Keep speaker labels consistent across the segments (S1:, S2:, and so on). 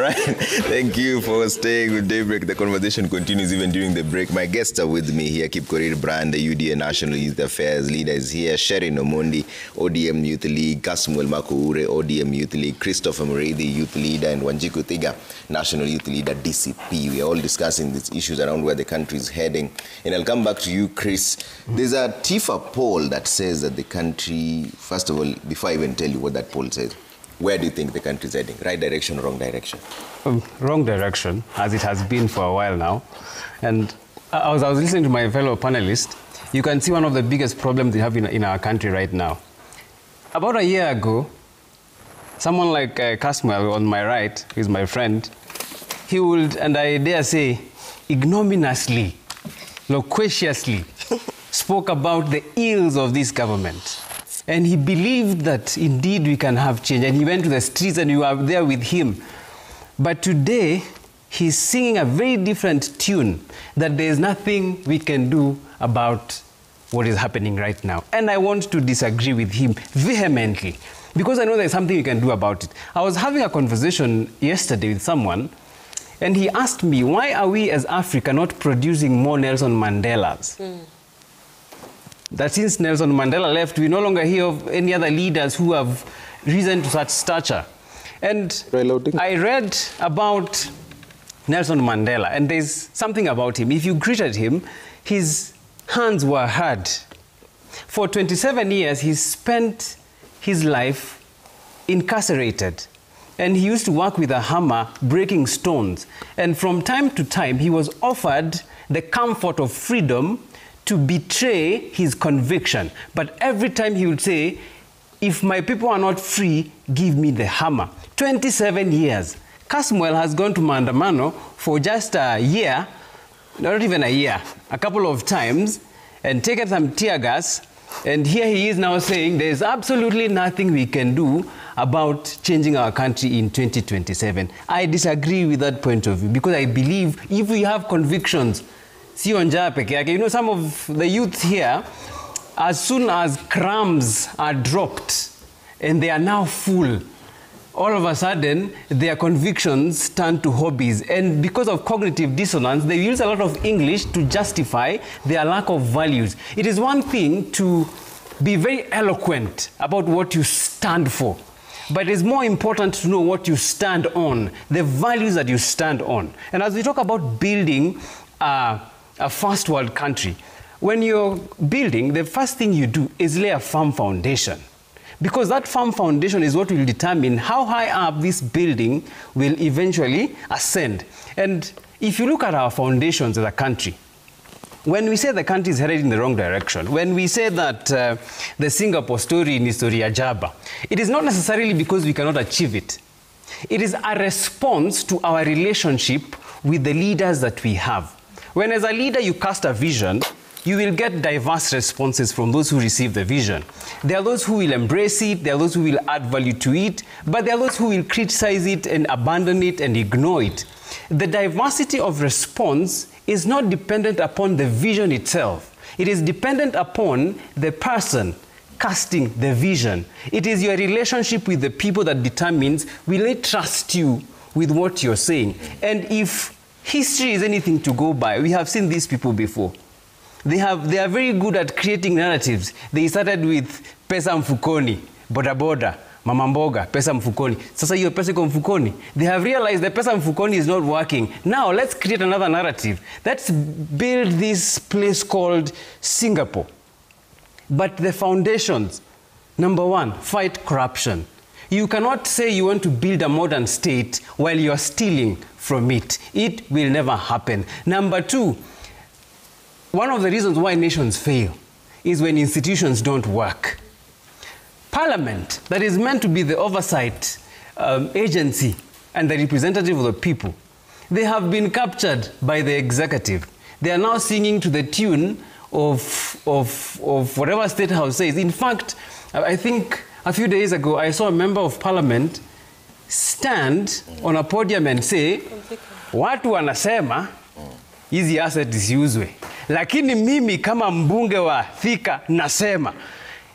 S1: right. Thank you for staying with Daybreak. The conversation continues even during the break. My guests are with me here. Kip Korir Brand, the UDA National Youth Affairs leader, is here. Sherin Omondi, ODM Youth League. Kasmuel Makoure, ODM Youth League. Christopher Muridi, Youth Leader. And Wanjiku Thiga, National Youth Leader, DCP. We are all discussing these issues around where the country is heading. And I'll come back to you, Chris. There's a TIFA poll that says that the country, first of all, before I even tell you what that poll says, where do you think the country is heading? Right direction, wrong direction?
S2: Wrong direction, as it has been for a while now. And I was listening to my fellow panelists. You can see one of the biggest problems we have in our country right now. About a year ago, someone like Kasmuel on my right, who is my friend, he would, and I dare say, ignominiously, loquaciously, spoke about the ills of this government. And he believed that indeed we can have change. And he went to the streets and we were there with him. But today, he's singing a very different tune, that there is nothing we can do about what is happening right now. And I want to disagree with him vehemently, because I know there's something we can do about it. I was having a conversation yesterday with someone, and he asked me, why are we as Africa not producing more Nelson Mandelas? That since Nelson Mandela left, we no longer hear of any other leaders who have risen to such stature. And I read about Nelson Mandela, and there's something about him. If you greeted him, his hands were hard. For 27 years, he spent his life incarcerated. And he used to work with a hammer, breaking stones. And from time to time, he was offered the comfort of freedom to betray his conviction. But every time he would say, if my people are not free, give me the hammer. 27 years. Kasmuel has gone to Maandamano for just a year, not even a year, a couple of times, and taken some tear gas. And here he is now saying there's absolutely nothing we can do about changing our country in 2027. I disagree with that point of view, because I believe if we have convictions, you know, some of the youth here, as soon as crumbs are dropped and they are now full, all of a sudden their convictions turn to hobbies. And because of cognitive dissonance, they use a lot of English to justify their lack of values. It is one thing to be very eloquent about what you stand for, but it is more important to know what you stand on, the values that you stand on. And as we talk about building a first world country, when you're building, the first thing you do is lay a firm foundation. Because that firm foundation is what will determine how high up this building will eventually ascend. And if you look at our foundations as a country, when we say the country is headed in the wrong direction, when we say that the Singapore story in Historia Jaba, it is not necessarily because we cannot achieve it. It is a response to our relationship with the leaders that we have. When as a leader you cast a vision, you will get diverse responses from those who receive the vision. There are those who will embrace it, there are those who will add value to it, but there are those who will criticize it and abandon it and ignore it. The diversity of response is not dependent upon the vision itself. It is dependent upon the person casting the vision. It is your relationship with the people that determines, will they trust you with what you're saying? And if history is anything to go by, we have seen these people before. They are very good at creating narratives. They started with pesa mfukoni, boda boda, mama mboga, pesa mfukoni. Sasa hiyo pesa iko mfukoni. They have realized the pesa mfukoni is not working. Now let's create another narrative. Let's build this place called Singapore. But the foundations, number one, fight corruption. You cannot say you want to build a modern state while you're stealing from it. It will never happen. Number two, one of the reasons why nations fail is when institutions don't work. Parliament, that is meant to be the oversight agency and the representative of the people, they have been captured by the executive. They are now singing to the tune of whatever State House says. In fact, I think a few days ago, I saw a member of parliament stand on a podium and say, watu wanasema hizi assets zisiuzwe, lakini mimi kama mbunge wa Thika nasema.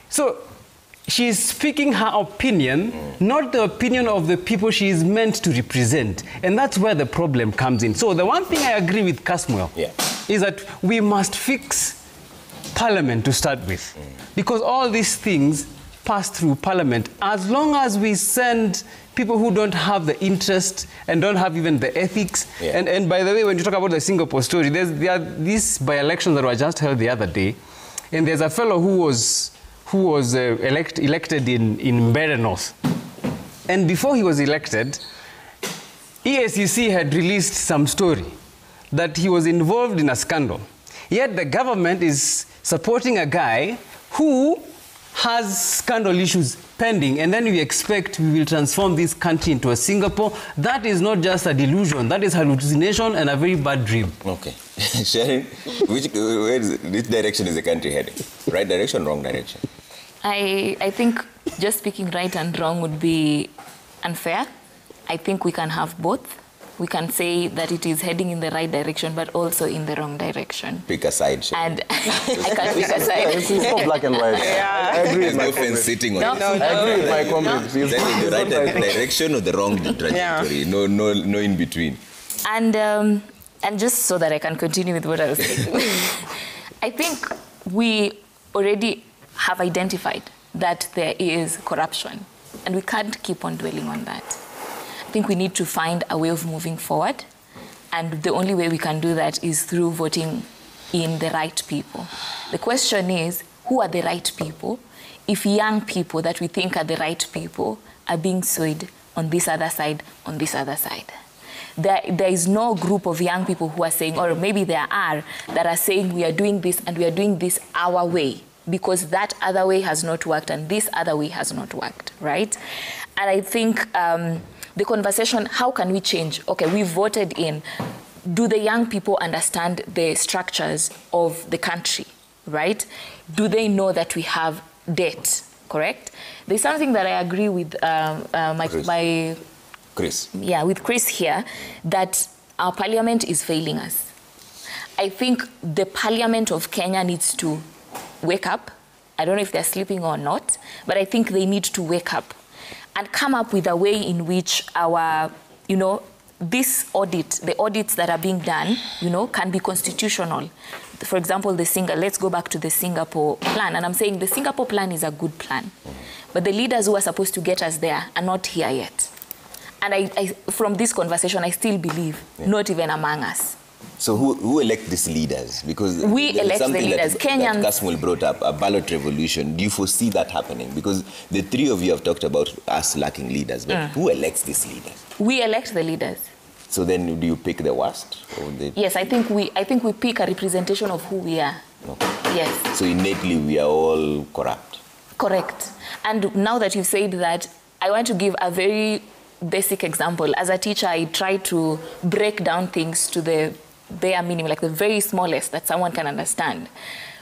S2: So she is speaking her opinion, not the opinion of the people she is meant to represent. And that's where the problem comes in. So the one thing I agree with Casmuel is that we must fix Parliament to start with. Because all these things pass through Parliament. As long as we send people who don't have the interest and don't have even the ethics. And by the way, when you talk about the Singapore story, there are these by-elections that were just held the other day. And there's a fellow who was elected in Mbeere North. And before he was elected, EACC had released some story that he was involved in a scandal. Yet the government is supporting a guy who has scandal issues pending, and then we expect we will transform this country into a Singapore. That is not just a delusion, that is hallucination and a very bad dream.
S1: Okay. Sharon, which direction is the country heading? Right direction, wrong direction?
S3: I think just speaking right and wrong would be unfair. I think we can have both. We can say that it is heading in the right direction, but also in the wrong direction.
S1: Pick a side, Sharon.
S3: And I can't pick a side.
S4: It's not black and white. I agree with
S1: There's
S4: my
S1: no fence
S4: comrade.
S1: sitting on
S3: No.
S1: it.
S4: I agree with my comrade.
S1: Is that in the right direction or the wrong trajectory? No in between.
S3: And just so that I can continue with what I was saying, I think we already have identified that there is corruption, and we can't keep on dwelling on that. I think we need to find a way of moving forward, and the only way we can do that is through voting in the right people. The question is, who are the right people if young people that we think are the right people are being swayed on this other side, on this other side? There is no group of young people who are saying, or maybe there are, that are saying we are doing this and we are doing this our way, because that other way has not worked and this other way has not worked, right? And I think the conversation, how can we change? Okay, we voted in. Do the young people understand the structures of the country, right? Do they know that we have debt, correct? There's something that I agree with
S1: Chris.
S3: Yeah, with Chris here, that our parliament is failing us. I think the parliament of Kenya needs to wake up. I don't know if they're sleeping or not, but I think they need to wake up and come up with a way in which our, this audit, the audits that are being done, can be constitutional. For example, let's go back to the Singapore plan. And I'm saying the Singapore plan is a good plan. But the leaders who are supposed to get us there are not here yet. And I from this conversation, I still believe not even among us.
S1: So who elect these leaders? Because
S3: we elect the leaders.
S1: That
S3: Kenyans.
S1: Casmuel brought up, a ballot revolution. Do you foresee that happening? Because the three of you have talked about us lacking leaders, but who elects these leaders?
S3: We elect the leaders.
S1: So then, do you pick the worst? Or
S3: Yes, I think we pick a representation of who we are.
S1: Okay.
S3: Yes.
S1: So innately, we are all corrupt.
S3: Correct. And now that you've said that, I want to give a very basic example. As a teacher, I try to break down things to the bare minimum, like the very smallest that someone can understand.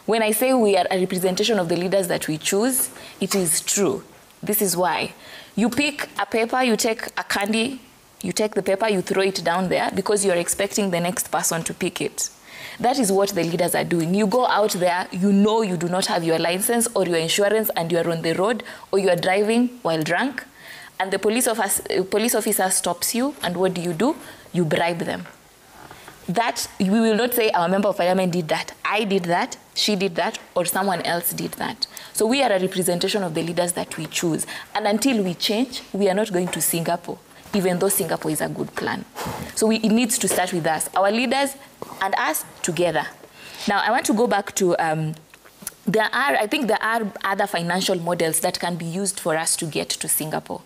S3: When I say we are a representation of the leaders that we choose, it is true. This is why. You pick a paper, you take a candy, you take the paper, you throw it down there because you're expecting the next person to pick it. That is what the leaders are doing. You go out there, you know you do not have your license or your insurance and you are on the road or you are driving while drunk, and the police officer stops you, and what do? You bribe them. That, we will not say our member of parliament did that, I did that, she did that, or someone else did that. So we are a representation of the leaders that we choose. And until we change, we are not going to Singapore, even though Singapore is a good plan. So it needs to start with us, our leaders and us together. Now, I want to go back to, I think there are other financial models that can be used for us to get to Singapore.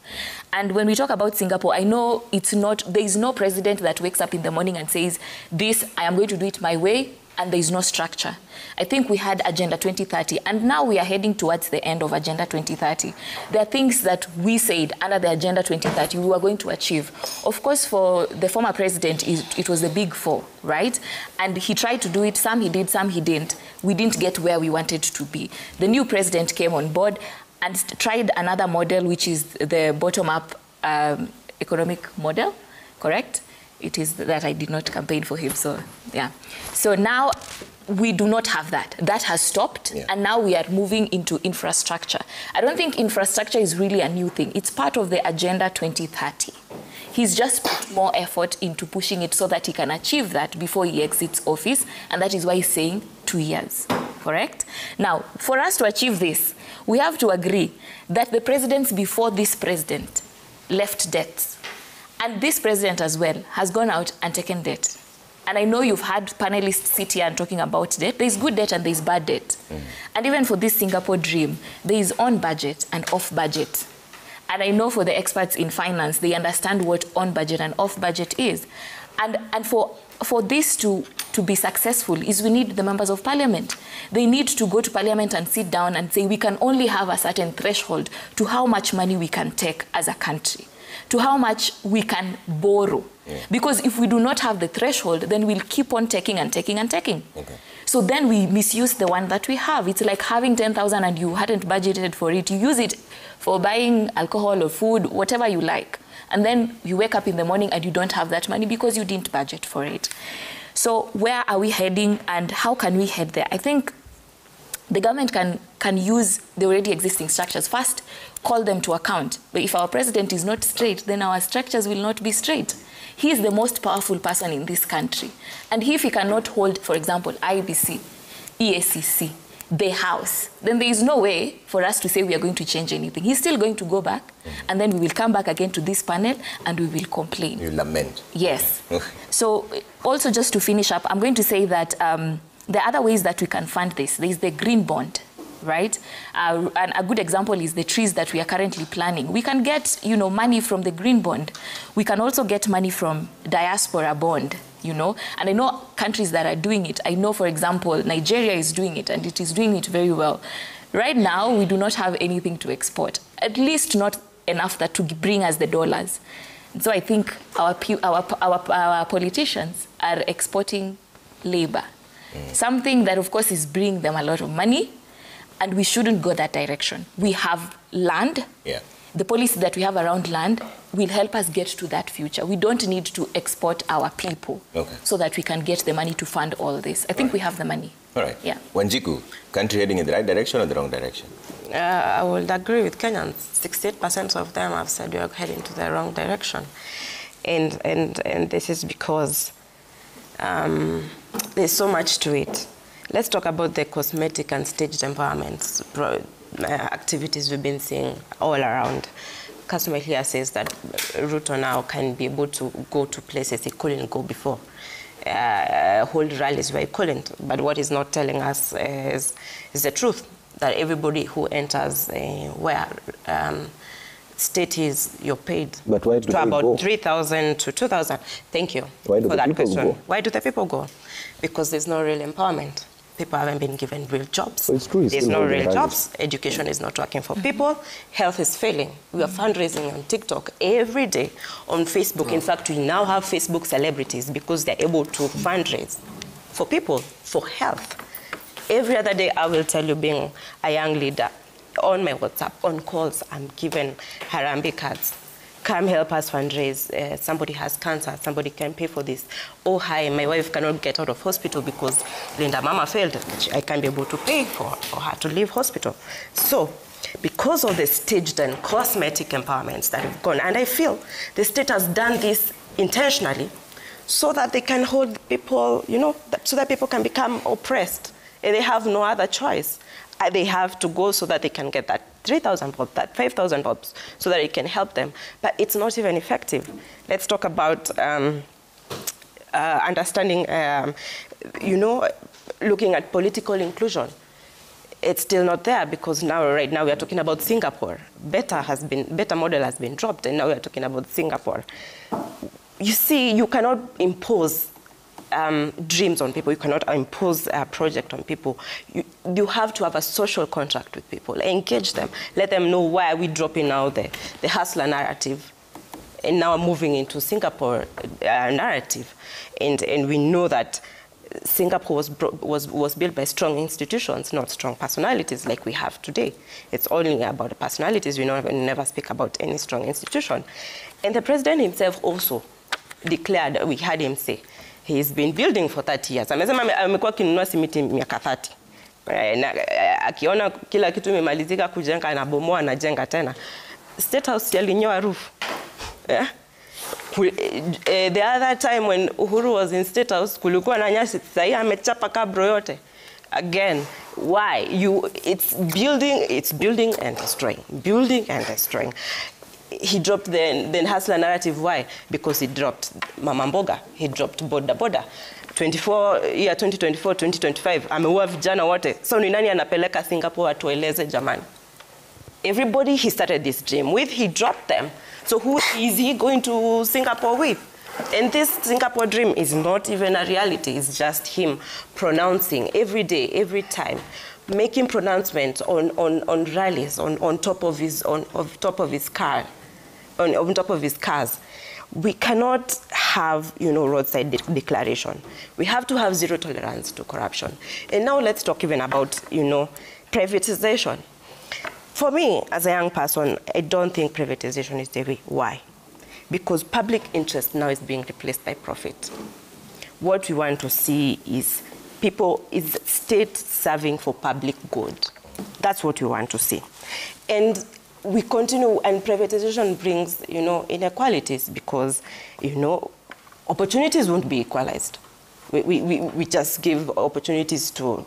S3: And when we talk about Singapore, I know there is no president that wakes up in the morning and says, I am going to do it my way, and there is no structure. I think we had Agenda 2030, and now we are heading towards the end of Agenda 2030. There are things that we said under the Agenda 2030 we were going to achieve. Of course, for the former president, it was the big four, right? And he tried to do it. Some he did, some he didn't. We didn't get where we wanted to be. The new president came on board and tried another model, which is the bottom-up economic model, correct? it is that I did not campaign for him. So, yeah. So now we do not have that. That has stopped, and now we are moving into infrastructure. I don't think infrastructure is really a new thing. It's part of the Agenda 2030. He's just put more effort into pushing it so that he can achieve that before he exits office, and that is why he's saying 2 years, correct? Now, for us to achieve this, we have to agree that the presidents before this president left debts, and this president as well has gone out and taken debt. And I know you've had panelists sit here and talking about debt. There's good debt and there's bad debt. And even for this Singapore dream, there is on budget and off budget. And I know for the experts in finance, they understand what on budget and off budget is. And for this to be successful is we need the members of parliament. They need to go to parliament and sit down and say we can only have a certain threshold to how much money we can take as a country, to how much we can borrow. Because if we do not have the threshold, then we'll keep on taking and taking and taking. So then we misuse the one that we have. It's like having 10,000 and you hadn't budgeted for it. You use it for buying alcohol or food, whatever you like. And then you wake up in the morning and you don't have that money because you didn't budget for it. So where are we heading and how can we head there? I think the government can use the already existing structures. First, call them to account. But if our president is not straight, then our structures will not be straight. He is the most powerful person in this country. And if he cannot hold, for example, IBC, EACC, the House, then there is no way for us to say we are going to change anything. He's still going to go back, and then we will come back again to this panel, and we will complain.
S1: You lament.
S3: Yes. So also just to finish up, I'm going to say that there are other ways that we can fund this. There is the green bond, right? And a good example is the trees that we are currently planting. We can get, money from the green bond. We can also get money from diaspora bond, and I know countries that are doing it. I know, for example, Nigeria is doing it, and it is doing it very well. Right now, we do not have anything to export, at least not enough that to bring us the dollars. So I think our politicians are exporting labor, something that, of course, is bringing them a lot of money. And we shouldn't go that direction. We have land. The policy that we have around land will help us get to that future. We don't need to export our people so that we can get the money to fund all this. I think we have the money.
S1: All right. Wanjiku, country heading in the right direction or the wrong direction?
S5: I would agree with Kenyans. 68% of them have said we are heading to the wrong direction. And this is because there's so much to it. Let's talk about the cosmetic and staged empowerment activities we've been seeing all around. Customer here says that Ruto now can be able to go to places he couldn't go before, hold rallies where he couldn't. But what he's not telling us is the truth, that everybody who enters where state is, you're paid
S4: but why do
S5: to about
S4: go?
S5: 3,000 to 2,000. Thank you
S4: for
S5: that question.
S4: Go?
S5: Why do the people go? Because there's no real empowerment. People haven't been given real jobs.
S4: Well, it's true,
S5: there's no real jobs. Education is not working for people. Health is failing. We are fundraising on TikTok every day, on Facebook. In fact, we now have Facebook celebrities because they're able to fundraise for people, for health. Every other day, I will tell you, being a young leader, on my WhatsApp, on calls, I'm given Harambee cards. Come help us fundraise. Somebody has cancer. Somebody can pay for this. Oh, hi, my wife cannot get out of hospital because Linda Mama failed. I can't be able to pay for her to leave hospital. So, because of the staged and cosmetic empowerments that have gone, and I feel the state has done this intentionally so that they can hold people, so that people can become oppressed. And they have no other choice. They have to go so that they can get that 3,000 bob, that 5,000 bobs, so that it can help them. But it's not even effective. Let's talk about understanding, looking at political inclusion. It's still not there because right now we are talking about Singapore. Beta model has been dropped, and now we are talking about Singapore. You see, you cannot impose dreams on people. You cannot impose a project on people. You have to have a social contract with people. Engage them. Let them know why we're dropping now the hustler narrative and now moving into Singapore narrative. And we know that Singapore was built by strong institutions, not strong personalities like we have today. It's only about the personalities. We never speak about any strong institution. And the president himself also declared, we had him say, he's been building for 30 years. Amesema amekuwa akinunua simiti miaka 30. Akiona kila kitu imemalizika kujenga, anabomoa, anajenga tena. State House yalinyoa roof. Yeah? The other time when Uhuru was in State House, kulikuwa na nyasi, sasa amechapa kabro yote. Again, why? It's building and destroying. Building and destroying. He dropped the hustler narrative. Why? Because he dropped Mama Mboga. He dropped Boda Boda. 2024, 2025, ameua vijana wote. So ni nani anapeleka Singapore atueleze jamani? Everybody he started this dream with, he dropped them. So who is he going to Singapore with? And this Singapore dream is not even a reality. It's just him pronouncing every day, every time, making pronouncements on rallies, on top of his car, on top of his cars. We cannot have, roadside declaration. We have to have zero tolerance to corruption. And now let's talk even about, privatization. For me, as a young person, I don't think privatization is the way. Why? Because public interest now is being replaced by profit. What we want to see is state serving for public good. That's what we want to see. And we continue, and privatization brings, inequalities because, opportunities won't be equalized. We just give opportunities to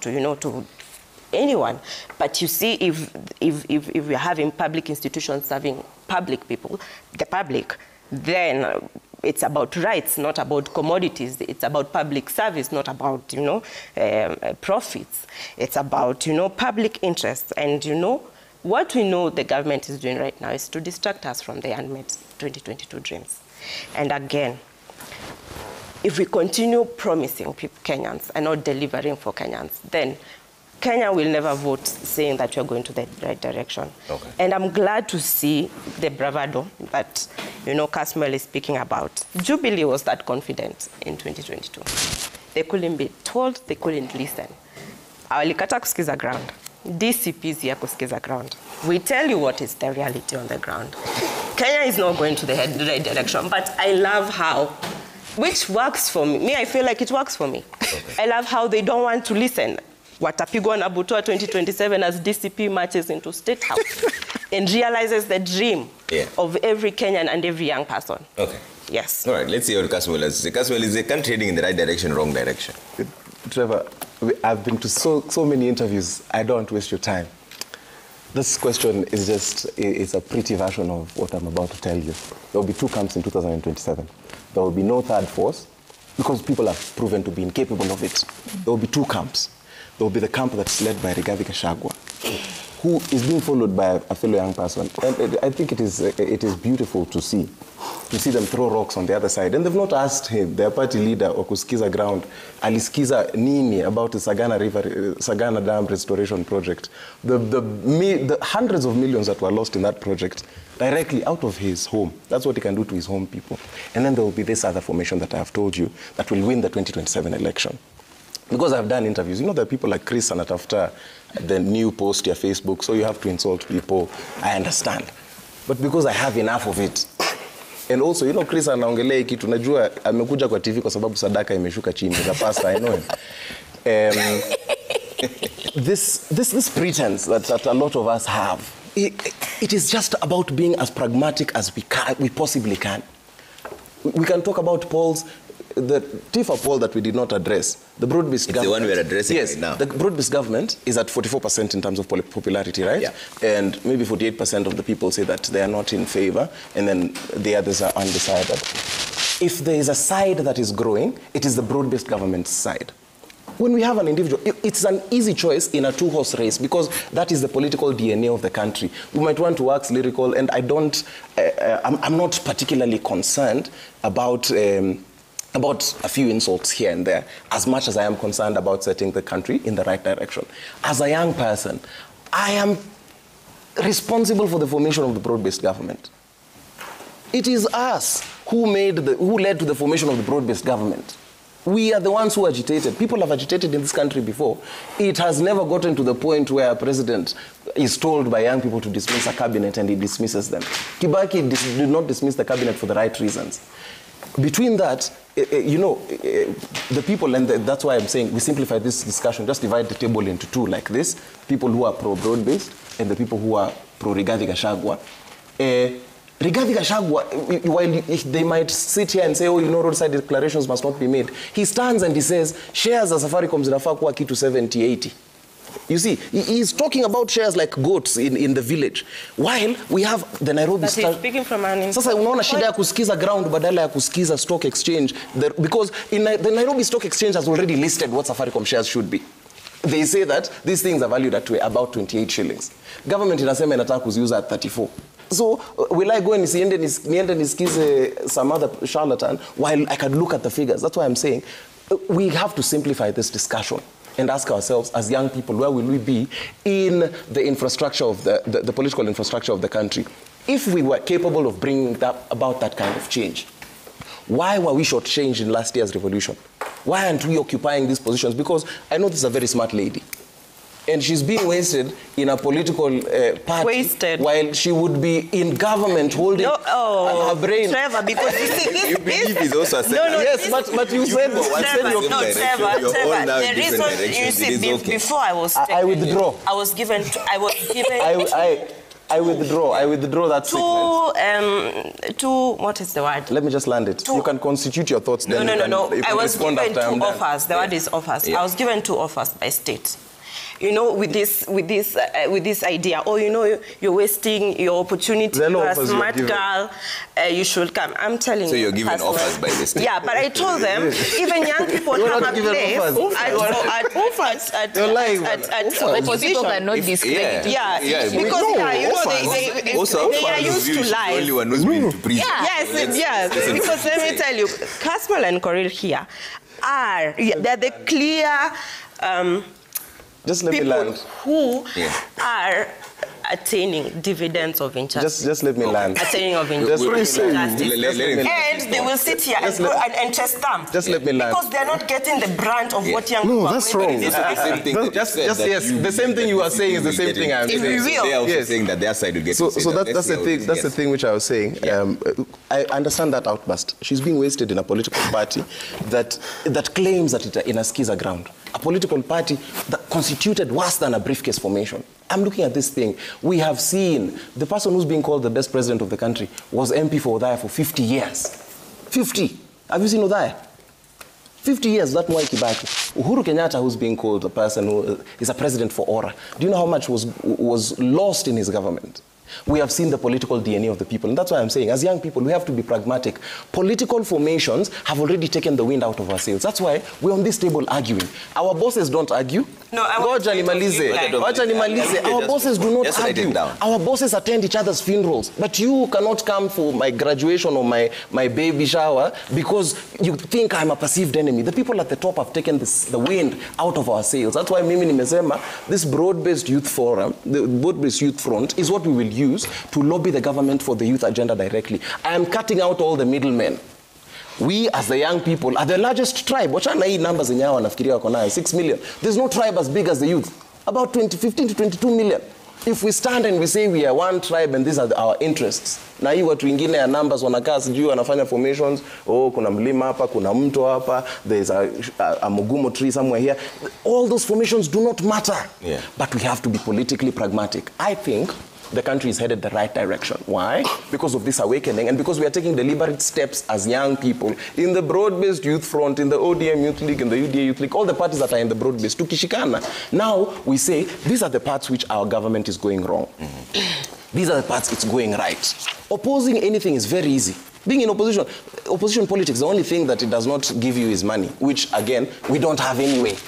S5: anyone. But you see, if we're having public institutions serving public people, the public, then it's about rights, not about commodities. It's about public service, not about, profits. It's about, public interests. And, what we know the government is doing right now is to distract us from the unmet 2022 dreams. And again, if we continue promising Kenyans and not delivering for Kenyans, then Kenya will never vote saying that you're going to the right direction. Okay. And I'm glad to see the bravado that, Kasmuel is speaking about. Jubilee was that confident in 2022. They couldn't be told, they couldn't listen. Walikata kusikiza ground. DCP is here kusikiza ground. We tell you what is the reality on the ground. Kenya is not going to the right direction, but I love how, which works for me. Me, I feel like it works for me. Okay. I love how they don't want to listen. Watapigwa na Butua 2027 as DCP marches into State House and realizes the dream of every Kenyan and every young person. Okay. Yes.
S1: All right, let's see what Kasmuel has to say. Kasmuel, is the country heading in the right direction or wrong direction?
S4: Trevor, I've been to so many interviews. I don't want to waste your time. This question is it's a pretty version of what I'm about to tell you. There will be two camps in 2027. There will be no third force because people have proven to be incapable of it. There will be two camps. There will be the camp that's led by Rigathi Gachagua, who is being followed by a fellow young person. And I think it is beautiful to see them throw rocks on the other side. And they've not asked him, their party leader, Okuskiza Ground, alisikiza nini about the Sagana Dam restoration project. The hundreds of millions that were lost in that project directly out of his home. That's what he can do to his home people. And then there will be this other formation that I have told you that will win the 2027 election. Because I've done interviews, there are people like Chris anatafuta the new post ya Facebook, so you have to insult people. I understand. But because I have enough of it. And also, Chris anaongelea kitu, najua amekuja kwa TV kwa sababu sadaka imeshuka chini. The pastor, I know him. This pretense that a lot of us have, it is just about being as pragmatic as we possibly can. We can talk about polls. The TIFA poll that we did not address, the broad-based government...
S1: the one we're addressing
S4: right
S1: now.
S4: The broad-based government is at 44% in terms of popularity, right? Yeah. And maybe 48% of the people say that they are not in favor, and then the others are undecided. If there is a side that is growing, it is the broad-based government's side. When we have an individual, it's an easy choice in a two-horse race because that is the political DNA of the country. We might want to wax lyrical, and I'm not particularly concerned about a few insults here and there, as much as I am concerned about setting the country in the right direction. As a young person, I am responsible for the formation of the broad-based government. It is us who led to the formation of the broad-based government. We are the ones who agitated. People have agitated in this country before. It has never gotten to the point where a president is told by young people to dismiss a cabinet and he dismisses them. Kibaki did not dismiss the cabinet for the right reasons. between that, the people, and that's why I'm saying we simplify this discussion, just divide the table into two like this, people who are pro-broad-based and the people who are pro-Rigathi Gachagua. Rigathi Gachagua, while they might sit here and say, roadside declarations must not be made, he stands and he says, shares as Safaricom zinafaa kuwa kitu 70, 80. You see, he's talking about shares like goats in the village. While we have the Nairobi...
S5: But he's speaking from an...
S4: Sasa unaona shida ya kusikiza ground badala ya kusikiza stock exchange. Because the Nairobi Stock Exchange has already listed what Safaricom shares should be. They say that these things are valued at about 28 shillings. Government inasema inataka kuziuza at 34. So, will I go and niende nisikize some other charlatan while I can look at the figures? That's why I'm saying we have to simplify this discussion and ask ourselves, as young people, where will we be in the infrastructure of the political infrastructure of the country? If we were capable of bringing about that kind of change, why were we shortchanged in last year's revolution? Why aren't we occupying these positions? Because I know this is a very smart lady. And she's being wasted in a political party while she would be in government holding her brain.
S5: Trevor, because you see, this...
S1: You believe he's also a
S4: Yes, but you said...
S5: Trevor, the reason, you see, before I was...
S4: I withdraw.
S5: I was given...
S4: I withdraw that statement.
S5: What is the word?
S4: Let me just land it. You can constitute your thoughts.
S5: No. I was given 2 offers. The word is offers.
S1: Yeah.
S5: I was given 2 offers by state. With this idea, you're wasting your opportunity. You're a smart girl. You should come. I'm telling you.
S1: So you're given offers by the state.
S5: Yeah, but I told them even young people have a place at
S3: people cannot discredit.
S5: Yeah, because they are used to lies.
S1: Only one who's been to prison.
S5: Yes. Because let me tell you, Caswell and Korir here they're the clear.
S4: Just let me
S5: people
S4: land.
S5: Who are attaining dividends of injustice.
S4: Just let me land.
S5: Attaining of injustice. And they will sit here and chest stamp.
S4: Just let me land.
S5: Because they're not getting the brunt of what young people are.
S4: No, that's wrong. The same thing you are saying is the same thing I'm saying.
S1: They're also saying that their side will get.
S4: So that's the thing. That's the thing which I was saying. I understand that outburst. She's being wasted in a political party that claims that it in a skiza ground. A political party that constituted worse than a briefcase formation. I'm looking at this thing. We have seen the person who's being called the best president of the country was MP for Othaya for 50 years. 50. Have you seen Othaya? 50 years, that Mwai Kibaki. Uhuru Kenyatta, who's being called the person who is a president for Ora. Do you know how much was lost in his government? We have seen the political DNA of the people. And that's why I'm saying, as young people, we have to be pragmatic. Political formations have already taken the wind out of our sails. That's why we're on this table arguing. Our bosses don't argue.
S5: No, I want
S4: Our bosses do not argue. Our bosses attend each other's funerals. But you cannot come for my graduation or my baby shower because you think I'm a perceived enemy. The people at the top have taken the wind out of our sails. That's why Mimi Nimesema, this broad-based youth forum, the broad-based youth front, is what we will use to lobby the government for the youth agenda directly. I am cutting out all the middlemen. We, as the young people, are the largest tribe. Wachana hii numbers zenye hawa wanafikiria wako nayo, 6 million. There's no tribe as big as the youth. About 15 to 22 million. If we stand and we say we are one tribe and these are our interests, na hii watu wengine ya numbers wanakaa sijui wanafanya formations, kuna mlima hapa, kuna mto hapa, there's a mugumo tree somewhere here. All those formations do not matter.
S1: Yeah.
S4: But we have to be politically pragmatic. I think the country is headed the right direction. Why? Because of this awakening and because we are taking deliberate steps as young people in the broad-based youth front, in the ODM Youth League, in the UDA Youth League, all the parties that are in the broad-based, tukishikana. Now we say, these are the parts which our government is going wrong. Mm-hmm. These are the parts it's going right. Opposing anything is very easy. Being in opposition politics, the only thing that it does not give you is money, which again, we don't have anyway.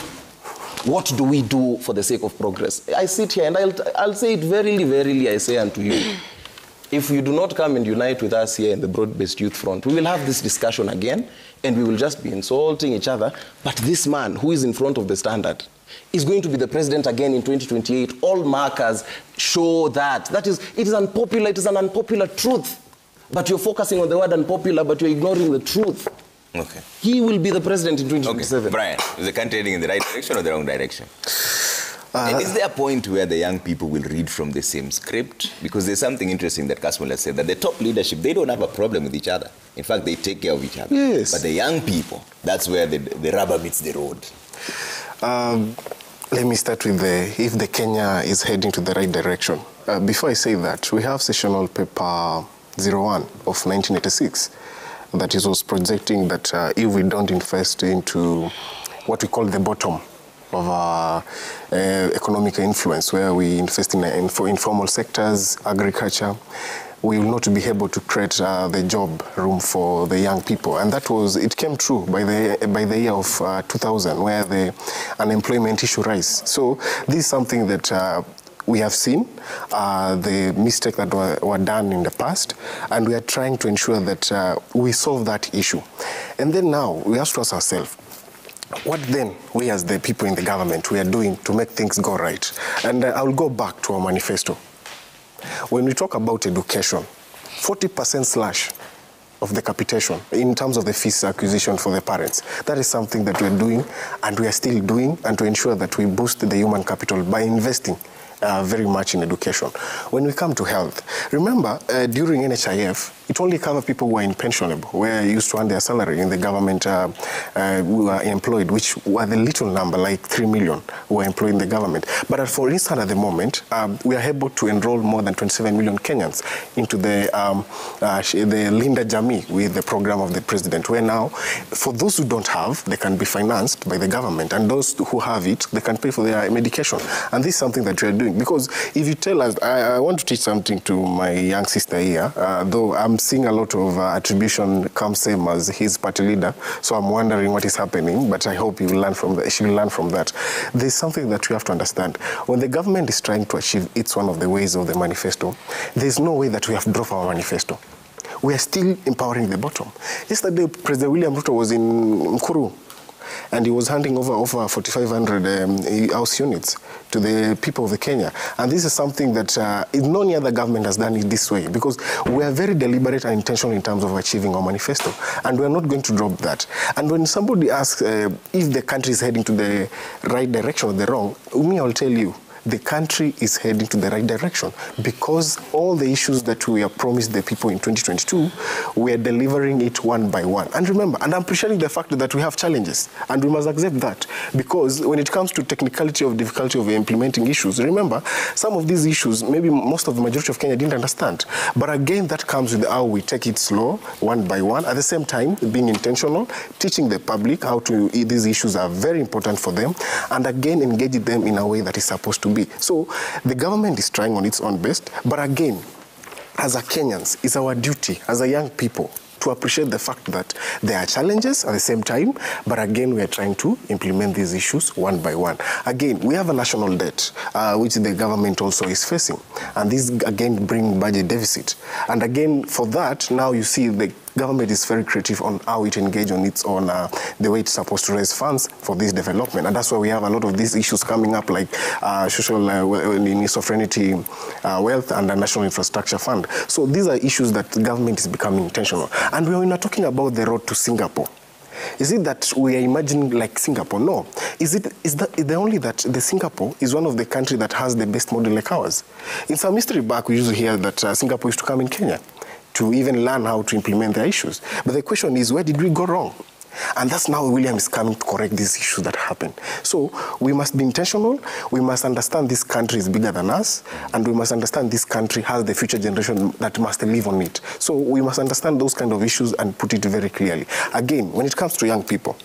S4: What do we do for the sake of progress? I sit here and I'll say it verily, I say unto you, if you do not come and unite with us here in the broad-based youth front, we will have this discussion again and we will just be insulting each other. But this man who is in front of the standard is going to be the president again in 2028. All markers show that. It is unpopular, it is an unpopular truth. But you're focusing on the word unpopular, but you're ignoring the truth.
S1: Okay.
S4: He will be the president in 2027.
S1: Okay. Brian, is the country heading in the right direction or the wrong direction? Is there a point where the young people will read from the same script? Because there's something interesting that Kasmul has said, that the top leadership, they don't have a problem with each other. In fact, they take care of each other.
S4: Yes.
S1: But the young people, that's where the rubber meets the road.
S6: Let me start with if the Kenya is heading to the right direction. Before I say that, we have sessional paper 01 of 1986 that was projecting that if we don't invest into what we call the bottom of economic influence, where we invest in informal sectors, agriculture, we will not be able to create the job room for the young people. And it came true by the year of 2000, where the unemployment issue rise. So this is something that we have seen, the mistakes that were done in the past, and we are trying to ensure that we solve that issue. And then now, we have to ask ourselves, what then we as the people in the government, we are doing to make things go right? And I will go back to our manifesto. When we talk about education, 40% slash of the capitation in terms of the fees acquisition for the parents. That is something that we're doing, and we are still doing, and to ensure that we boost the human capital by investing very much in education. When we come to health, remember during NHIF, it only covered people who are pensionable, where used to earn their salary in the government who are employed, which were the little number, like 3 million who are employed in the government. But for instance, at the moment, we are able to enroll more than 27 million Kenyans into the Linda Jamii with the program of the president, where now, for those who don't have, they can be financed by the government, and those who have it, they can pay for their medication. And this is something that we are doing, because if you tell us, I want to teach something to my young sister here, though I'm seeing a lot of attribution come same as his party leader, so I'm wondering what is happening, but I hope you will learn from that. She will learn from that. There's something that we have to understand. When the government is trying to achieve, it's one of the ways of the manifesto, there's no way that we have dropped our manifesto. We are still empowering the bottom. Yesterday, President William Ruto was in Mkuru, and he was handing over 4,500 house units to the people of the Kenya. And this is something that no other government has done it this way, because we are very deliberate and intentional in terms of achieving our manifesto, and we are not going to drop that. And when somebody asks if the country is heading to the right direction or the wrong, me, I'll tell you, the country is heading to the right direction, because all the issues that we have promised the people in 2022, we are delivering it one by one. And remember, and I'm appreciating the fact that we have challenges, and we must accept that, because when it comes to technicality of difficulty of implementing issues, remember, some of these issues, maybe most of the majority of Kenya didn't understand. But again, that comes with how we take it slow, one by one, at the same time, being intentional, teaching the public how to, these issues are very important for them, and again, engaging them in a way that is supposed to be. So the government is trying on its own best, but again, as a Kenyans, it's our duty as a young people to appreciate the fact that there are challenges at the same time, but again, we are trying to implement these issues one by one. Again, we have a national debt, which the government also is facing, and this again bring budget deficit. And again, for that, now you see the government is very creative on how it engages on its own, the way it's supposed to raise funds for this development. And that's why we have a lot of these issues coming up, like social sovereignty, wealth, and the National Infrastructure Fund. So these are issues that the government is becoming intentional. And we're not talking about the road to Singapore. Is it that we are imagining like Singapore? No. Is the only that the Singapore is one of the countries that has the best model like ours? In some history back, we used to hear that Singapore used to come in Kenya to even learn how to implement their issues. But the question is, where did we go wrong? And that's now William is coming to correct these issues that happen. So we must be intentional. We must understand this country is bigger than us, and we must understand this country has the future generation that must live on it. So we must understand those kind of issues and put it very clearly. Again, when it comes to young people,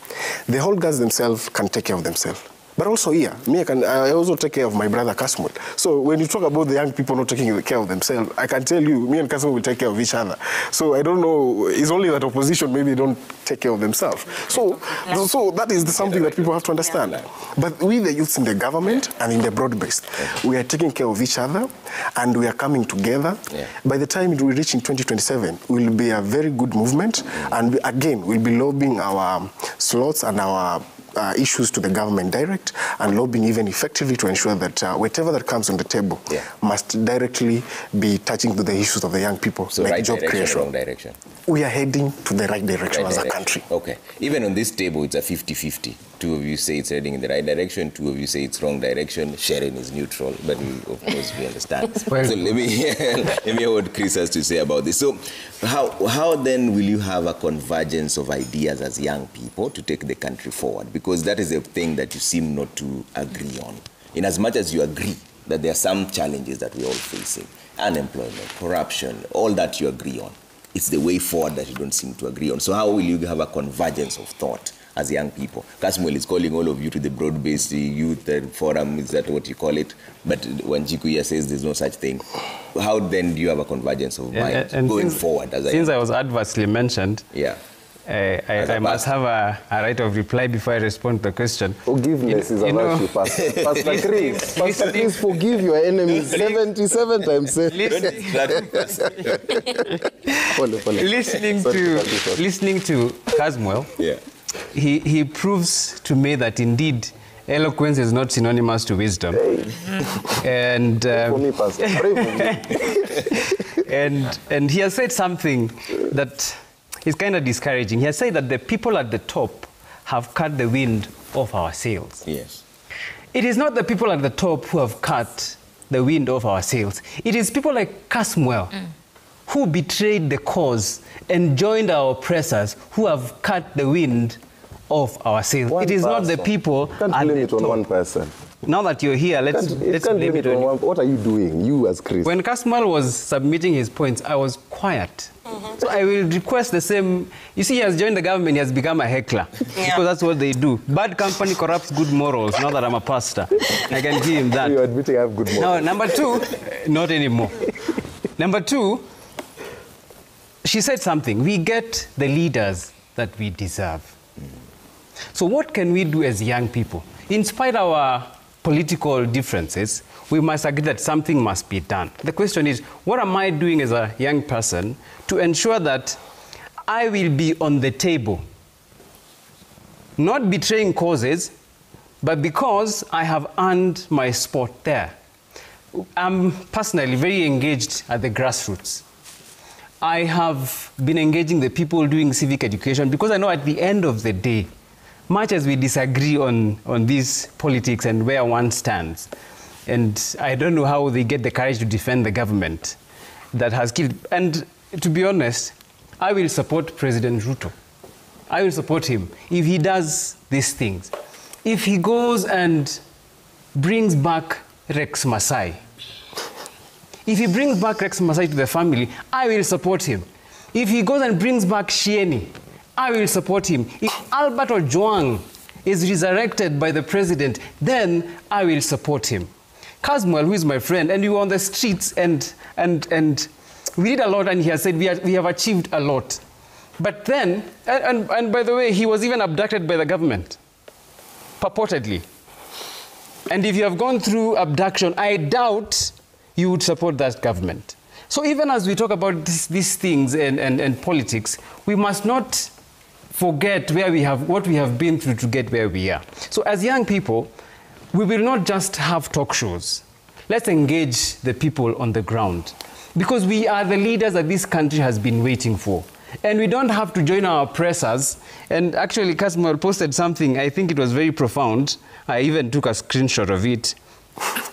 S6: the whole girls themselves can take care of themselves. But also here, I also take care of my brother Kasmul. So when you talk about the young people not taking care of themselves, I can tell you, me and Kasmul will take care of each other. So I don't know, it's only that opposition maybe don't take care of themselves. So that is something that people have to understand. But we, the youths in the government and in the broad-based, we are taking care of each other, and we are coming together. By the time we reach in 2027, we will be a very good movement, and again, we'll be lobbying our slots and our issues to the government direct, and lobbying even effectively to ensure that whatever that comes on the table must directly be touching to the issues of the young people,
S1: so
S6: like
S1: right
S6: job
S1: direction,
S6: creation.
S1: Wrong direction.
S6: we are heading to the right direction as a country.
S1: Okay. Even on this table, it's a 50-50. Two of you say it's heading in the right direction. Two of you say it's wrong direction. Sharon is neutral, but of course we understand. So let me hear what Chris has to say about this. So how then will you have a convergence of ideas as young people to take the country forward? Because that is a thing that you seem not to agree on. In as much as you agree that there are some challenges that we're all facing, unemployment, corruption, all that you agree on. It's the way forward that you don't seem to agree on. So how will you have a convergence of thought as young people? Kasmuel is calling all of you to the broad-based youth forum, is that what you call it? But when Jikuya says there's no such thing, how then do you have a convergence of mind going forward?
S2: Since I was adversely mentioned,
S1: yeah.
S2: I must have a right of reply before I respond to the question.
S4: Forgiveness is a virtue, Pastor. Pastor Chris, forgive your enemies 77 times 7.
S2: Listening to Kasmuel,
S1: yeah.
S2: he proves to me that indeed eloquence is not synonymous to wisdom. And
S4: for me, Pastor. Pray for me.
S2: and he has said something that is kind of discouraging. He has said that the people at the top have cut the wind off our sails.
S1: Yes.
S2: It is not the people at the top who have cut the wind off our sails. It is people like Kasmuel who betrayed the cause and joined our oppressors who have cut the wind off our sails. It is not the people
S4: at the top. Can't blame it on one person.
S2: Now that you're here, let's blame it on you.
S4: What are you doing, you as Chris?
S2: When Kasmuel was submitting his points, I was quiet. So I will request the same. You see, he has joined the government, he has become a heckler. Yeah. Because that's what they do. Bad company corrupts good morals. Now that I'm a pastor, I can give him that.
S4: You're admitting I have good morals.
S2: Now, number two, not anymore. Number two, she said something. We get the leaders that we deserve. So what can we do as young people? In spite of our political differences, we must agree that something must be done. The question is, what am I doing as a young person to ensure that I will be on the table? Not betraying causes, but because I have earned my spot there. I'm personally very engaged at the grassroots. I have been engaging the people doing civic education because I know at the end of the day, much as we disagree on these politics and where one stands, and I don't know how they get the courage to defend the government that has killed. And to be honest, I will support President Ruto. I will support him if he does these things. If he goes and brings back Rex Masai, if he brings back Rex Masai to the family, I will support him. If he goes and brings back Shieni, I will support him. If Albert Ojwang is resurrected by the president, then I will support him. Kasmuel, who is my friend, and we were on the streets and we did a lot, and he has said we have achieved a lot. But then, and by the way, he was even abducted by the government, purportedly. And if you have gone through abduction, I doubt you would support that government. So even as we talk about these things and politics, we must not forget what we have been through to get where we are. So as young people, we will not just have talk shows. Let's engage the people on the ground, because we are the leaders that this country has been waiting for. And we don't have to join our oppressors. And actually, Kasmuel posted something, I think it was very profound. I even took a screenshot of it.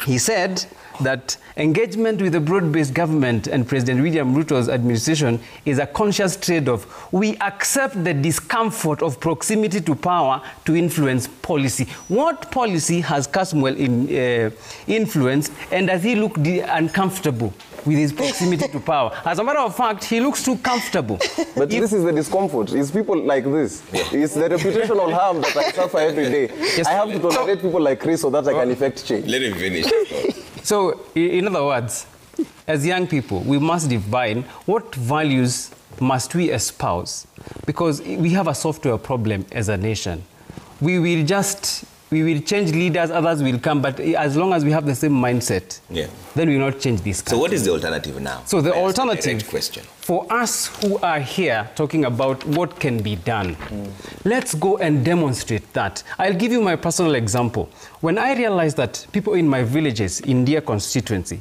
S2: He said that engagement with the broad-based government and President William Ruto's administration is a conscious trade-off. We accept the discomfort of proximity to power to influence policy. What policy has Kasmuel influenced, and does he look uncomfortable with his proximity to power? As a matter of fact, he looks too comfortable.
S4: But this is the discomfort. It's people like this. It's the reputational harm that I suffer every day. Yes. I have to tolerate people like Chris so that I can effect change.
S1: Let him finish.
S2: So, in other words, as young people, we must define what values must we espouse, because we have a software problem as a nation. We will change leaders, others will come, but as long as we have the same mindset, then we will not change this country.
S1: So what is the alternative now?
S2: So the alternative for us who are here talking about what can be done, let's go and demonstrate that. I'll give you my personal example. When I realized that people in my villages, in Deer constituency,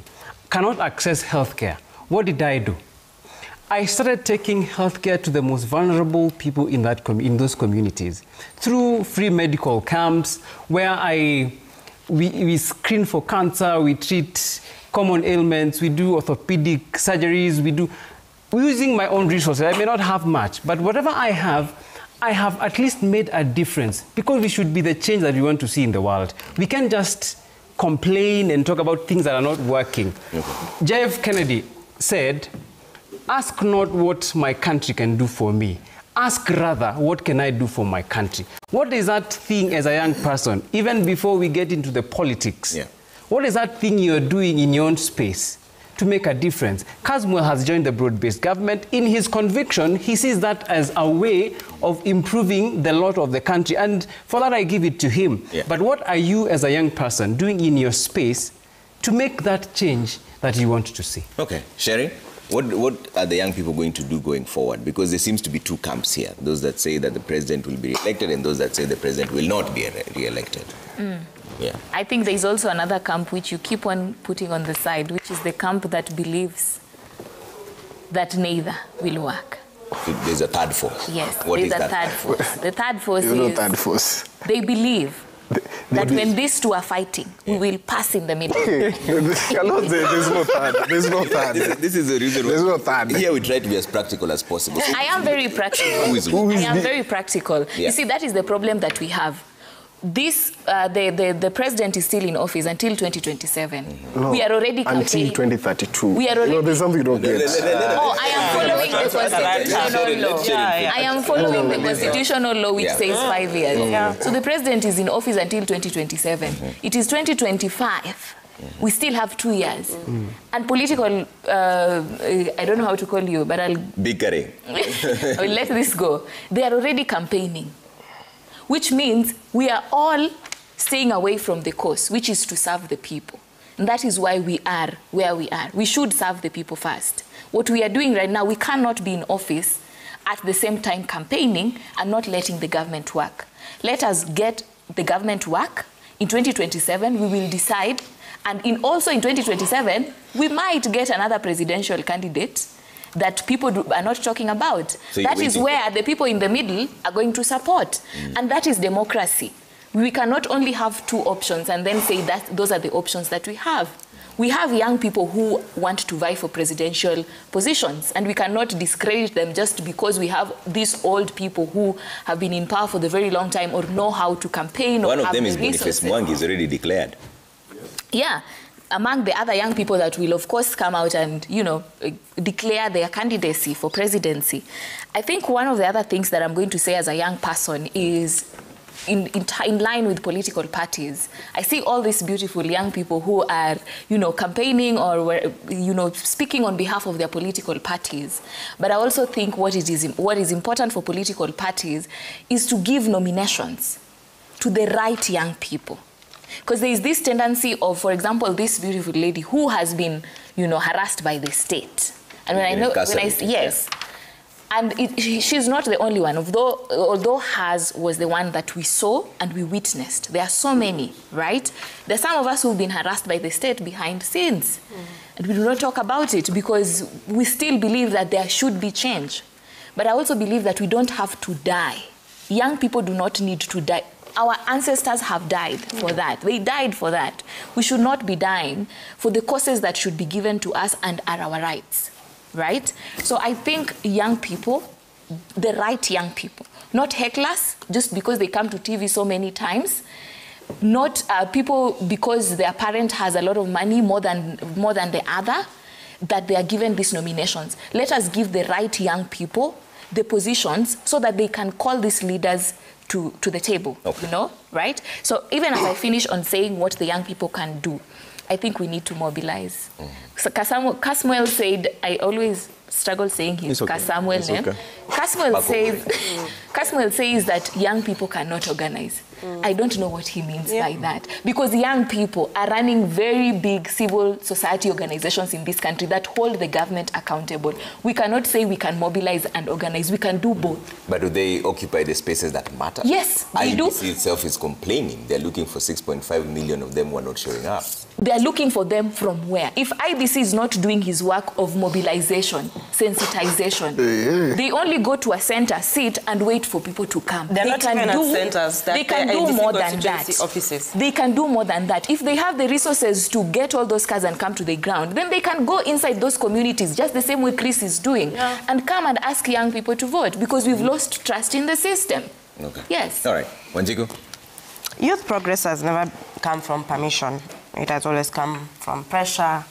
S2: cannot access healthcare, what did I do? I started taking healthcare to the most vulnerable people in those communities through free medical camps where we screen for cancer, we treat common ailments, we do orthopedic surgeries, we're using my own resources. I may not have much, but whatever I have at least made a difference, because we should be the change that we want to see in the world. We can't just complain and talk about things that are not working. JF Kennedy said, ask not what my country can do for me. Ask rather, what can I do for my country? What is that thing as a young person, even before we get into the politics?
S1: Yeah.
S2: What is that thing you're doing in your own space to make a difference? Casmuel has joined the broad-based government. In his conviction, he sees that as a way of improving the lot of the country. And for that, I give it to him.
S1: Yeah.
S2: But what are you as a young person doing in your space to make that change that you want to see?
S1: Okay, Sherry, what are the young people going to do going forward? Because there seems to be two camps here. Those that say that the president will be re-elected and those that say the president will not be re-elected. Yeah.
S3: I think there's also another camp which you keep on putting on the side, which is the camp that believes that neither will work.
S1: There's a third force.
S3: Yes,
S1: What
S3: there's
S1: is
S3: a
S1: that?
S3: third force. The third force
S6: There's no
S3: is
S6: third force.
S3: they believe that when these two are fighting, we will pass in the middle.
S6: There's no third. There's no third.
S1: This is the reason
S6: There's no third.
S1: here we try to be as practical as possible. So
S3: I am very practical.
S1: Who is
S3: I am very practical.
S1: Yeah.
S3: You see, that is the problem that we have. The president is still in office until 2027.
S6: No,
S3: We are already
S6: until
S3: campaigning.
S6: 2032.
S3: We are already.
S6: There's something you don't get.
S3: Oh, I am following the constitutional law. I am following the constitutional law which
S1: Yeah.
S3: says 5 years. So the president is in office until 2027. It is 2025. We still have 2 years. And political, I don't know how to call you, but I'll
S1: bickering.
S3: let this go. They are already campaigning, which means we are all staying away from the cause, which is to serve the people. And that is why we are where we are. We should serve the people first. What we are doing right now, we cannot be in office at the same time campaigning and not letting the government work. Let us get the government work. In 2027, we will decide. And also in 2027, we might get another presidential candidate that people are not talking about.
S1: So
S3: that is where the people in the middle are going to support. And that is democracy. We cannot only have two options and then say that those are the options that we have. We have young people who want to vie for presidential positions, and we cannot discredit them just because we have these old people who have been in power for the very long time or know how to campaign.
S1: One
S3: or
S1: of
S3: have
S1: them
S3: the
S1: is Boniface
S3: resources.
S1: Mwangi, is already declared.
S3: Yeah, among the other young people that will, of course, come out and, declare their candidacy for presidency. I think one of the other things that I'm going to say as a young person is in line with political parties. I see all these beautiful young people who are, campaigning or, speaking on behalf of their political parties. But I also think what is important for political parties is to give nominations to the right young people. Because there is this tendency of, for example, this beautiful lady who has been, harassed by the state. And yes. And she's not the only one, although hers was the one that we saw and we witnessed. There are so many, right? There are some of us who've been harassed by the state behind scenes. And we do not talk about it because we still believe that there should be change. But I also believe that we don't have to die. Young people do not need to die. Our ancestors have died for that. They died for that. We should not be dying for the causes that should be given to us and are our rights, right? So I think young people, the right young people, not hecklers just because they come to TV so many times, not people because their parent has a lot of money more than the other, that they are given these nominations. Let us give the right young people the positions so that they can call these leaders to the table, right? So even as I finish on saying what the young people can do, I think we need to mobilize. So Casmuel said, I always struggle saying his Casmuel name.
S4: Okay.
S3: Casmuel says that young people cannot organize. I don't know what he means by that. Because young people are running very big civil society organizations in this country that hold the government accountable. We cannot say we can mobilize and organize. We can do both.
S1: But do they occupy the spaces that matter?
S3: Yes, they do.
S1: IEBC itself is complaining. They're looking for 6.5 million of them who are not showing up.
S3: They're looking for them from where? If IBC is not doing his work of mobilization, sensitization. They only go to a center, sit, and wait for people to come.
S5: They're not even at centers.
S3: They can do more than that.
S5: Offices.
S3: They can do more than that. If they have the resources to get all those cars and come to the ground, then they can go inside those communities, just the same way Chris is doing, and come and ask young people to vote, because we've lost trust in the system.
S1: Okay.
S3: Yes.
S1: All right. Wanjiku?
S5: Youth progress has never come from permission. It has always come from pressure,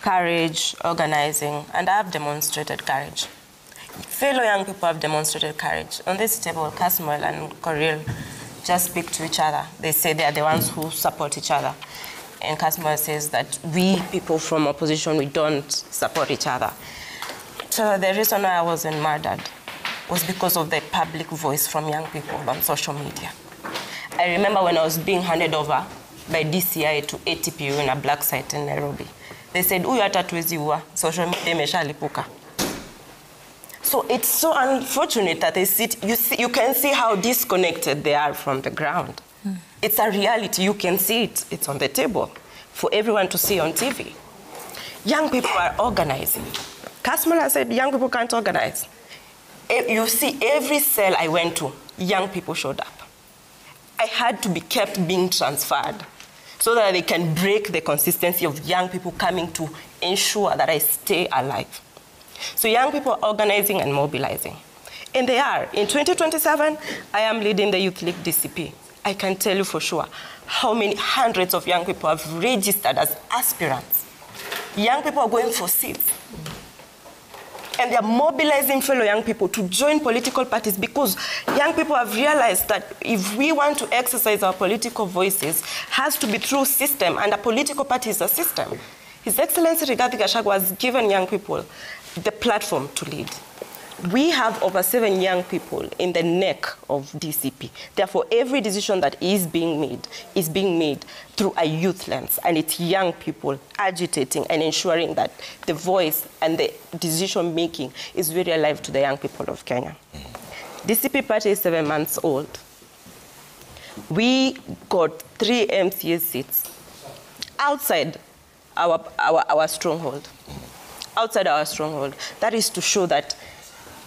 S5: courage, organizing, and I have demonstrated courage. Fellow young people have demonstrated courage. On this table, Kasmuel and Korir just speak to each other. They say they are the ones who support each other. And Kasmuel says that we, people from opposition, we don't support each other. So the reason why I wasn't murdered was because of the public voice from young people on social media. I remember when I was being handed over by DCI to ATPU in a black site in Nairobi. They said, "Uyu hata tuwezi ua, social media imeshalipuka." So it's so unfortunate that they sit. You can see how disconnected they are from the ground. It's a reality. You can see it. It's on the table for everyone to see on TV. Young people are organizing. Kasmuel said young people can't organize. You see, every cell I went to, young people showed up. I had to be kept being transferred so that they can break the consistency of young people coming to ensure that I stay alive. So young people are organizing and mobilizing. And they are. In 2027, I am leading the Youth League DCP. I can tell you for sure how many hundreds of young people have registered as aspirants. Young people are going for seats. And they are mobilizing fellow young people to join political parties, because young people have realized that if we want to exercise our political voices, it has to be through system, and a political party is a system. His Excellency Rigathi Gachagua has given young people the platform to lead. We have over 7 young people in the neck of DCP. Therefore, every decision that is being made through a youth lens, and it's young people agitating and ensuring that the voice and the decision-making is very alive to the young people of Kenya. DCP party is 7 months old. We got 3 MCA seats outside our stronghold. Outside our stronghold. That is to show that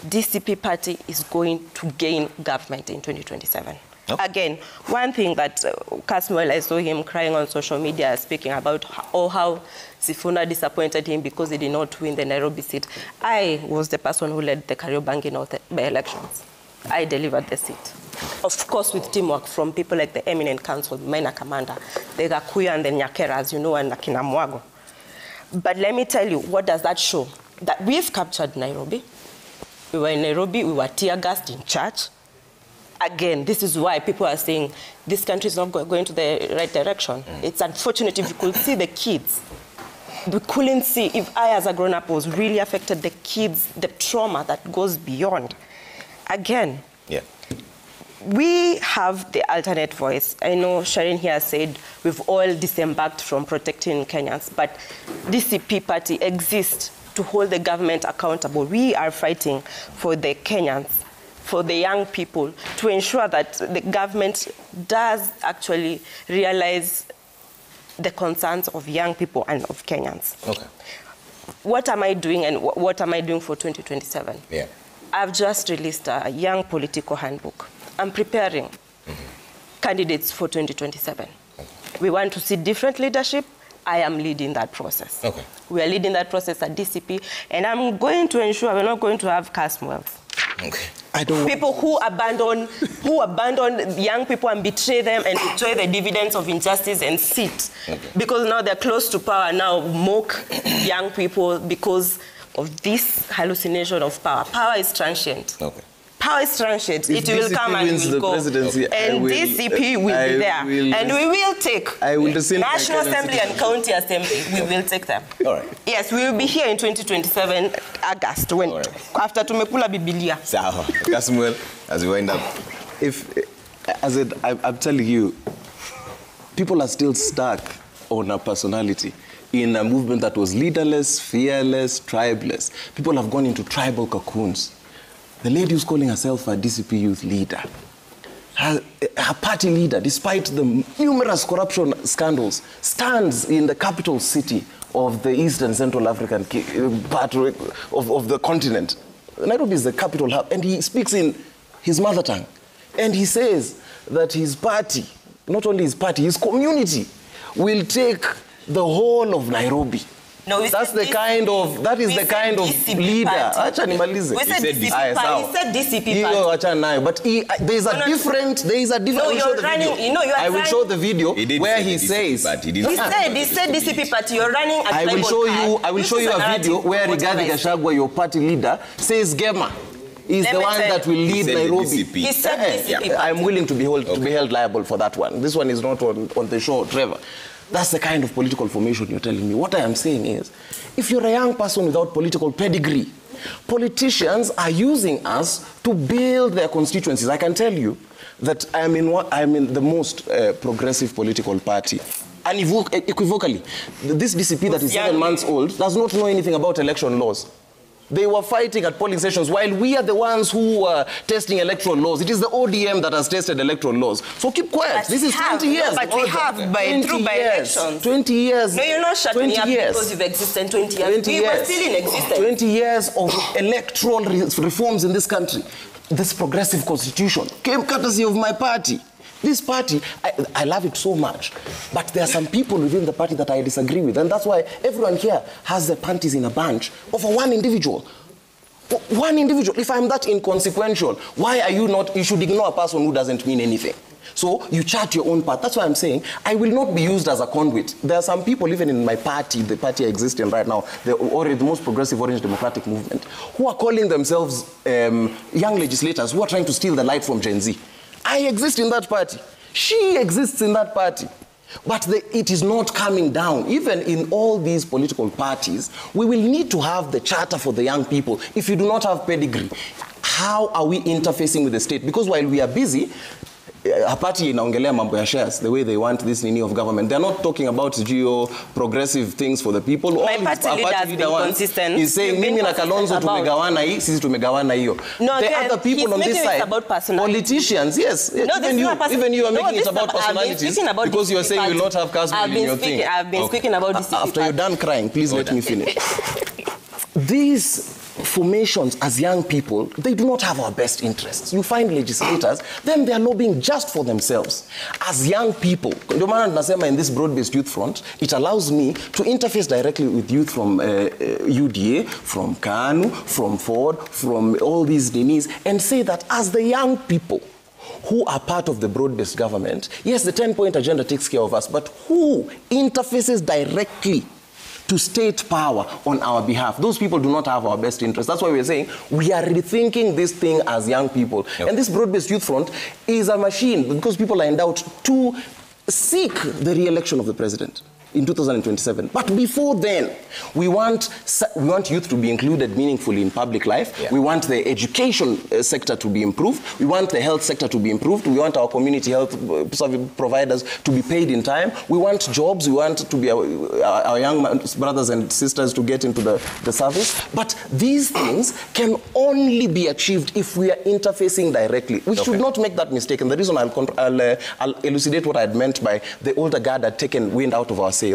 S5: DCP party is going to gain government in 2027. Nope. Again, one thing that Kasmuel, I saw him crying on social media, speaking about how Sifuna disappointed him because he did not win the Nairobi seat. I was the person who led the Kariobangi North by elections. I delivered the seat. Of course, with teamwork from people like the eminent council, Maina Commander, the Gakuya and the Nyakeras, you know, and Akina Mwago. But let me tell you, what does that show? That we've captured Nairobi. We were in Nairobi, we were tear-gassed in church. Again, this is why people are saying this country is not going to the right direction. It's unfortunate. If you could see the kids, we couldn't see, if I as a grown-up was really affected, the kids, the trauma that goes beyond. Again, we have the alternate voice. I know Sharon here said we've all disembarked from protecting Kenyans, but DCP party exists to hold the government accountable. We are fighting for the Kenyans, for the young people, to ensure that the government does actually realize the concerns of young people and of Kenyans. Okay. What am I doing, and what am I doing for 2027? I've just released a young political handbook. I'm preparing candidates for 2027. We want to see different leadership. I am leading that process. Okay. We are leading that process at DCP, and I'm going to ensure we're not going to have Kasmuel. Okay. People who abandon young people and betray them and enjoy the dividends of injustice and sit. Okay. Because now they're close to power, now mock young people because of this hallucination of power. Power is transient. Okay. Power is transient. It will come and it will go. And DCP will be there. And we will take National Assembly and County Assembly. We will take them. All right. Yes, we will be here in 2027, August, when, after Tumekula Bibilia.
S1: Sawa. Kasmuel, as we wind up.
S4: I'm telling you, people are still stuck on a personality in a movement that was leaderless, fearless, tribeless. People have gone into tribal cocoons. The lady who's calling herself a DCP youth leader, her party leader, despite the numerous corruption scandals, stands in the capital city of the East and Central African part of the continent. Nairobi is the capital hub, and he speaks in his mother tongue. And he says that his party, not only his party, his community will take the whole of Nairobi.
S5: No,
S4: that is the kind of leader. Acha nimalize.
S5: We said DCP party. He said DCP party.
S4: Acha nayo. But there is a different.
S5: No, you're running. You know, you are.
S4: I will show the video where he
S5: says. He said DCP party. You're running.
S4: I will show you a video where Rigathi Gachagua, your party leader, says Gema is the one that will lead Nairobi.
S5: He said DCP party.
S4: I'm willing to be held liable for that one. This one is not on the show, Trevor. That's the kind of political formation you're telling me. What I am saying is, if you're a young person without political pedigree, politicians are using us to build their constituencies. I can tell you that I'm in the most progressive political party. Unequivocally, this DCP that is 7 months old does not know anything about election laws. They were fighting at polling stations while we are the ones who were testing electoral laws. It is the ODM that has tested electoral laws. So keep quiet.
S5: But
S4: this is 20 years.
S5: But we have by elections.
S4: 20 years.
S5: No, you're not shutting me up because you've existed 20 years. We were still in existence.
S4: 20 years of electoral reforms in this country. This progressive constitution came courtesy of my party. This party, I love it so much, but there are some people within the party that I disagree with, and that's why everyone here has their panties in a bunch over one individual. One individual. If I'm that inconsequential, why are you not? You should ignore a person who doesn't mean anything. So you chart your own path. That's why I'm saying I will not be used as a conduit. There are some people, even in my party, the party I exist in right now, the most progressive Orange Democratic Movement, who are calling themselves young legislators who are trying to steal the light from Gen Z. I exist in that party. She exists in that party. But it is not coming down. Even in all these political parties, we will need to have the charter for the young people. If you do not have pedigree, how are we interfacing with the state? Because while we are busy, a party inaongelea mambo ya shares, the way they want this nini of government. They're not talking about progressive things for the people.
S5: My party leader has been consistent.
S4: He's saying, mimi na Kalonzo tumegawana hii, sisi tumegawana hiyo.
S5: No,
S4: the other people on this side, politicians, yes.
S5: No,
S4: even you are making it about personalities because you are saying you will not have Kasmu in your thing.
S5: I've been speaking about this.
S4: After you're done crying, please let me finish. These formations as young people, they do not have our best interests. You find legislators, then they are lobbying just for themselves. As young people, in this broad-based youth front, it allows me to interface directly with youth from UDA, from KANU, from Ford, from all these Denis, and say that as the young people who are part of the broad-based government, yes, the 10-point agenda takes care of us, but who interfaces directly to state power on our behalf? Those people do not have our best interests. That's why we're saying we are rethinking this thing as young people. Yep. And this broad-based youth front is a machine because people are endowed to seek the re-election of the president in 2027. But before then, we want youth to be included meaningfully in public life. Yeah. We want the education sector to be improved. We want the health sector to be improved. We want our community health service providers to be paid in time. We want jobs. We want to be our young brothers and sisters to get into the service. But these things can only be achieved if we are interfacing directly. We should not make that mistake. And the reason I'll elucidate what I had meant by the older guard had taken wind out of our sails.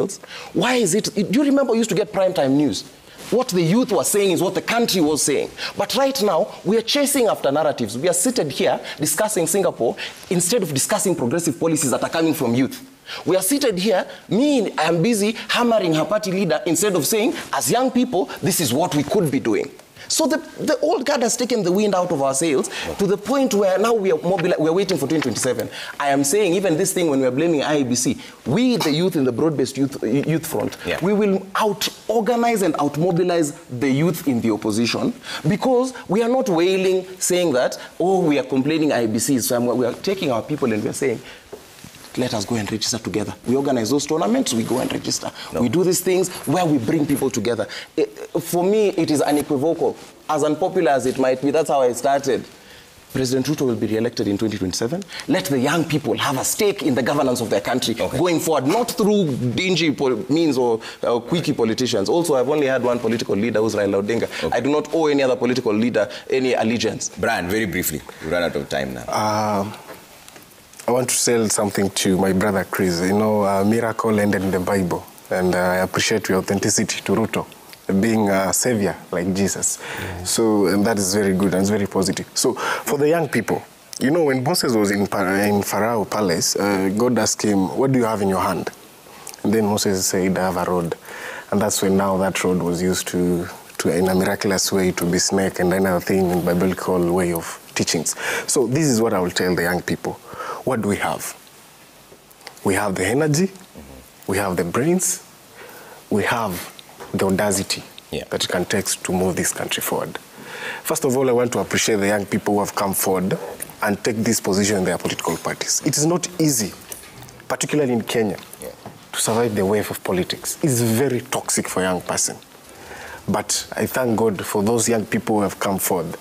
S4: Why is it? Do you remember we used to get primetime news? What the youth was saying is what the country was saying. But right now, we are chasing after narratives. We are seated here discussing Singapore instead of discussing progressive policies that are coming from youth. We are seated here, I am busy hammering her party leader instead of saying, as young people, this is what we could be doing. So the old guard has taken the wind out of our sails to the point where now we are waiting for 2027. I am saying even this thing when we are blaming IEBC, we, the youth in the broad-based youth front, we will out-organize and out-mobilize the youth in the opposition because we are not wailing saying that, oh, we are complaining IEBC. So we are taking our people and we are saying, let us go and register together. We organize those tournaments, we go and register. We do these things where we bring people together. For me, it is unequivocal. As unpopular as it might be, that's how I started. President Ruto will be re-elected in 2027. Let the young people have a stake in the governance of their country going forward, not through dingy means or quickie politicians. Also, I've only had one political leader, who's Raila Odinga. I do not owe any other political leader any allegiance.
S1: Brian, very briefly, we run out of time now.
S6: I want to tell something to my brother Chris. You know, a miracle ended in the Bible. And I appreciate your authenticity to Ruto, being a savior like Jesus. So, and that is very good and it's very positive. So, for the young people, you know, when Moses was in Pharaoh Palace, God asked him, what do you have in your hand? And then Moses said, I have a rod. And that's when now that rod was used to in a miraculous way, to be snake and another thing in biblical way of teachings. So this is what I will tell the young people. What do we have? We have the energy, we have the brains, we have the audacity that it can take to move this country forward. First of all, I want to appreciate the young people who have come forward and take this position in their political parties. It is not easy, particularly in Kenya, to survive the wave of politics. It's very toxic for a young person. But I thank God for those young people who have come forward.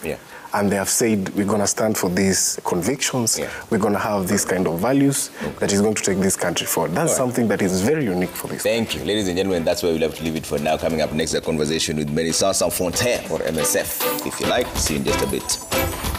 S6: And they have said, we're going to stand for these convictions. We're going to have these kind of values that is going to take this country forward. That's something that is very unique for this.
S1: Thank you. Ladies and gentlemen, that's where we'll have to leave it for now. Coming up next, a conversation with Melissa Sanfontaine, or MSF, if you like. See you in just a bit.